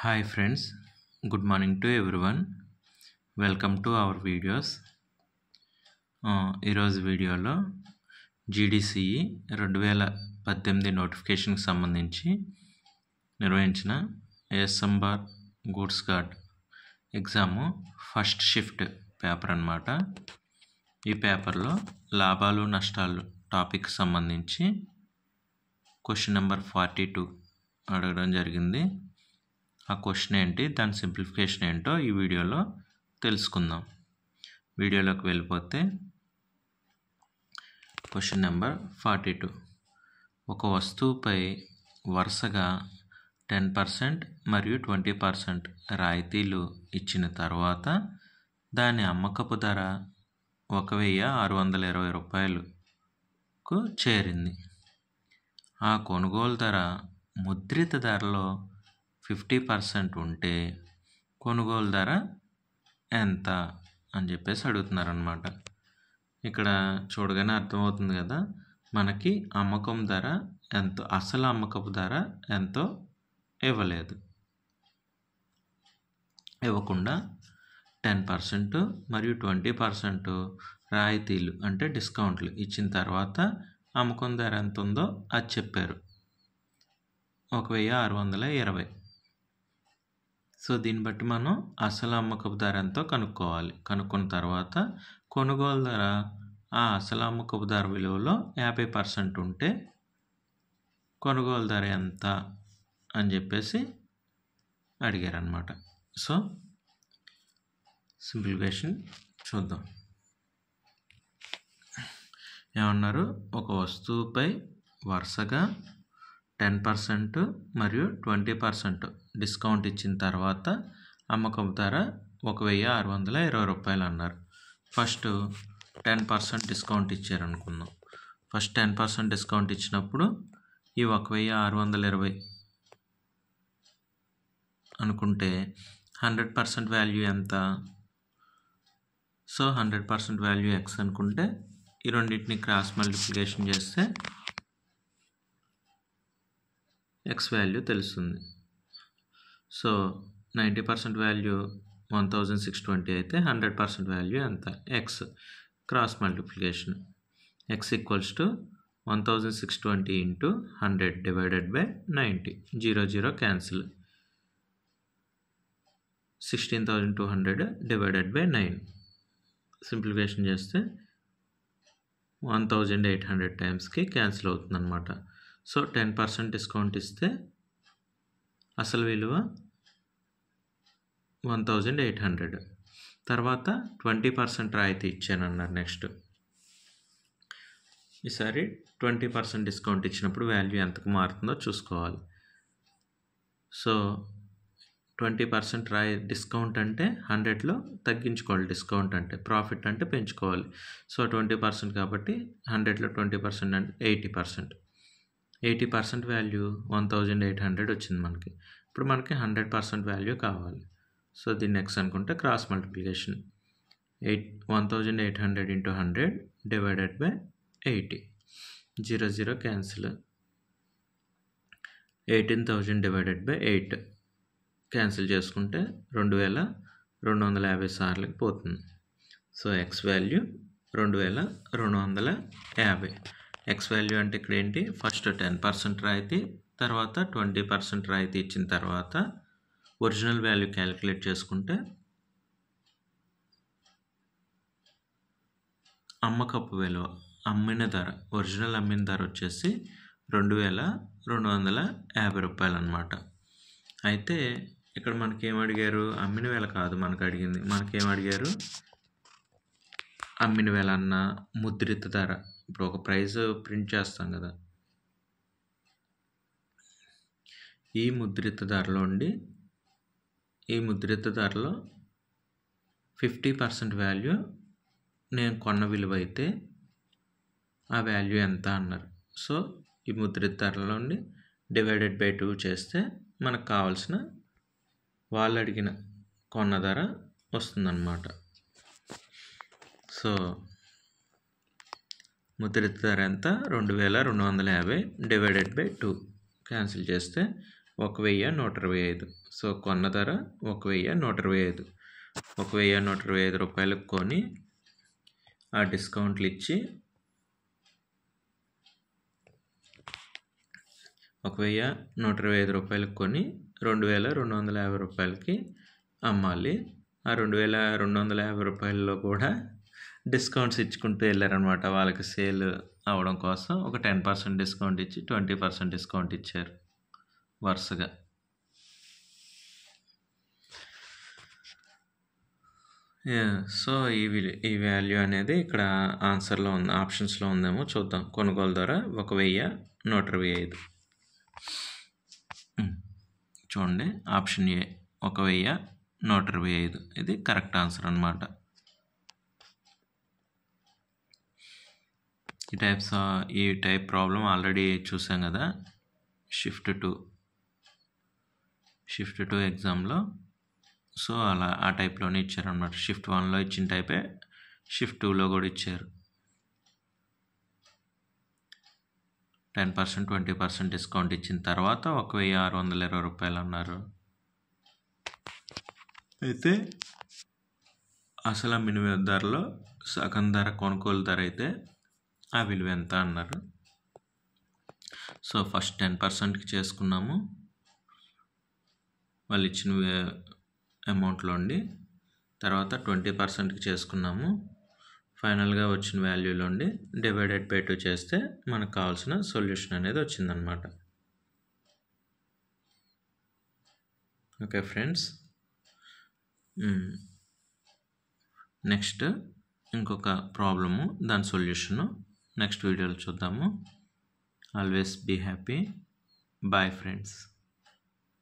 Hi friends, good morning to everyone. Welcome to our videos. ఈరోజు వీడియోలో GDCE 2018 నోటిఫికేషన్కి సంబంధించి నిర్వహించిన ASM bar goods guard exam first shift paper అన్నమాట. ఈ పేపర్లో లాభాలు నష్టాలు టాపిక్ సంబంధించి క్వశ్చన్ నెంబర్ 42 అడగడం జరిగింది. ఆ క్వశ్చన్ ఏంటి, దాని సింప్లిఫికేషన్ ఏంటో ఈ వీడియోలో తెలుసుకుందాం. వీడియోలోకి వెళ్ళిపోతే క్వశ్చన్ నెంబర్ 42. ఒక వస్తువుపై వరుసగా 10% మరియు 20% రాయితీలు ఇచ్చిన తర్వాత దాని అమ్మకపు ధర 1620 రూపాయలకు చేరింది. ఆ కొనుగోలు ధర ముద్రిత ధరలో 50% ఉంటే కొనుగోలు ధర ఎంత అని చెప్పేసి అడుగుతున్నారనమాట. ఇక్కడ చూడగానే అర్థమవుతుంది కదా, మనకి అమ్మకం ధర ఎంతో, అసలు అమ్మకపు ధర ఎంతో ఇవ్వకుండా 10% మరియు 20% రాయితీలు అంటే డిస్కౌంట్లు ఇచ్చిన తర్వాత అమ్మకం ధర ఎంత ఉందో అది చెప్పారు, 1620. సో దీన్ని బట్టి మనం అసలు అమ్మకపు ధర ఎంతో కనుక్కున్న తర్వాత కొనుగోలు ధర ఆ అసలు అమ్మకపు ధర విలువలో 50% ఉంటే కొనుగోలు ధర ఎంత అని చెప్పేసి అడిగారనమాట. సో సింప్లిఫికేషన్ చూద్దాం. ఏమన్నారు, ఒక వస్తువుపై వరుసగా 10% మరియు 20% డిస్కౌంట్ ఇచ్చిన తర్వాత అమ్మకం ధర 1620 రూపాయలు అన్నారు. ఫస్ట్ 10% డిస్కౌంట్ ఇచ్చారనుకుందాం. ఫస్ట్ 10% డిస్కౌంట్ ఇచ్చినప్పుడు ఈ 1620 అనుకుంటే 100% వాల్యూ ఎంత? సో 100% వాల్యూ ఎక్స్ అనుకుంటే ఈ రెండింటిని క్రాస్ మల్టిప్లికేషన్ చేస్తే ఎక్స్ వాల్యూ తెలుస్తుంది. సో 90% వాల్యూ 1620 అయితే 100% వాల్యూ ఎంత? X. Cross multiplication X equals to 1620 into 100 divided by 90. 0 cancel. 16200 divided by 9. Simplification చేస్తే 1800 టైమ్స్కి క్యాన్సిల్ అవుతుంది అనమాట. సో 10% డిస్కౌంట్ ఇస్తే అసలు విలువ 1800. తర్వాత 20% రాయితీ ఇచ్చానన్నారు. నెక్స్ట్ ఈసారి 20% డిస్కౌంట్ ఇచ్చినప్పుడు వాల్యూ ఎంతకు మారుతుందో చూసుకోవాలి. సో 20% డిస్కౌంట్ అంటే 100లో తగ్గించుకోవాలి. డిస్కౌంట్ అంటే ప్రాఫిట్ అంటే పెంచుకోవాలి. సో 20% కాబట్టి 100లో 20% అంటే 80%. 80% వాల్యూ 1800 వచ్చింది మనకి. ఇప్పుడు మనకి 100% వాల్యూ కావాలి. సో దీన్ని ఎక్స్ అనుకుంటే cross multiplication 1800 into 100 divided by 80. 0 cancel. 18000 divided by 8 cancel చేసుకుంటే 2250 సార్లకి పోతుంది. So X value 2250. X value అంటే ఇక్కడ ఏంటి, ఫస్ట్ 10% రాయితీ, తర్వాత 20% రాయితీ ఇచ్చిన తర్వాత ఒరిజినల్ వాల్యూ క్యాలిక్యులేట్ చేసుకుంటే అమ్మకపు విలువ, అమ్మిన ధర, ఒరిజినల్ అమ్మిన ధర వచ్చేసి 2250 రూపాయలు అనమాట. అయితే ఇక్కడ మనకేం అడిగారు, అమ్మిన వేల కాదు మనకు అడిగింది. మనకేం అడిగారు, అమ్మిన వేల అన్న ముద్రిత ధర. ఇప్పుడు ఒక ప్రైస్ ప్రింట్ చేస్తాం కదా, ఈ ముద్రిత ధరలో 50% వాల్యూ నేను కొన్న విలువ అయితే ఆ వాల్యూ ఎంత అన్నారు. సో ఈ ముద్రిత ధరలో డివైడెడ్ బై 2 చేస్తే మనకు కావాల్సిన వాళ్ళు అడిగిన కొన్న ధర వస్తుందన్నమాట. సో ముద్రిత ధర ఎంత? 2250 డివైడెడ్ బై 2 క్యాన్సిల్ చేస్తే 1125. సో కొన్న ధర 1125. 1125 రూపాయలకు కొని ఆ డిస్కౌంట్లు ఇచ్చి 1125 రూపాయలకు కొని 2250 రూపాయలకి అమ్మాలి. ఆ 2250 రూపాయల్లో కూడా డిస్కౌంట్స్ ఇచ్చుకుంటూ వెళ్ళారనమాట. వాళ్ళకి సేల్ అవ్వడం కోసం ఒక 10% డిస్కౌంట్ ఇచ్చి 20% డిస్కౌంట్ ఇచ్చారు వరుసగా. సో ఈ వాల్యూ అనేది ఇక్కడ ఆన్సర్లో ఉంది, ఆప్షన్స్లో ఉందేమో చూద్దాం. కొనుగోలు ధర 1125. చూడండి, ఆప్షన్ ఏ 1125 ఇది కరెక్ట్ ఆన్సర్ అన్నమాట. ఈ టైప్ ప్రాబ్లం ఆల్రెడీ చూసాం కదా షిఫ్ట్ 2 ఎగ్జామ్లో. సో అలా ఆ టైప్లోనే ఇచ్చారనమాట. షిఫ్ట్ 1లో ఇచ్చిన టైపే షిఫ్ట్ 2లో కూడా ఇచ్చారు. 10% 20% డిస్కౌంట్ ఇచ్చిన తర్వాత 1620 రూపాయలు అన్నారు. అయితే అసలు అమ్మిన ధరలో సగం ధర కొనుగోలు ధర అయితే ఆ విలువ ఎంత అన్నారు. సో ఫస్ట్ 10%కి చేసుకున్నాము వాళ్ళు ఇచ్చిన అమౌంట్లో ఉండి, తర్వాత 20%కి చేసుకున్నాము. ఫైనల్గా వచ్చిన వాల్యూలో ఉండి డివైడెడ్ బై 2 చేస్తే మనకు కావాల్సిన సొల్యూషన్ అనేది వచ్చిందనమాట. ఓకే ఫ్రెండ్స్, నెక్స్ట్ ఇంకొక ప్రాబ్లము, దాని సొల్యూషను నెక్స్ట్ వీడియోలో చూద్దాము. Always be happy. Bye friends.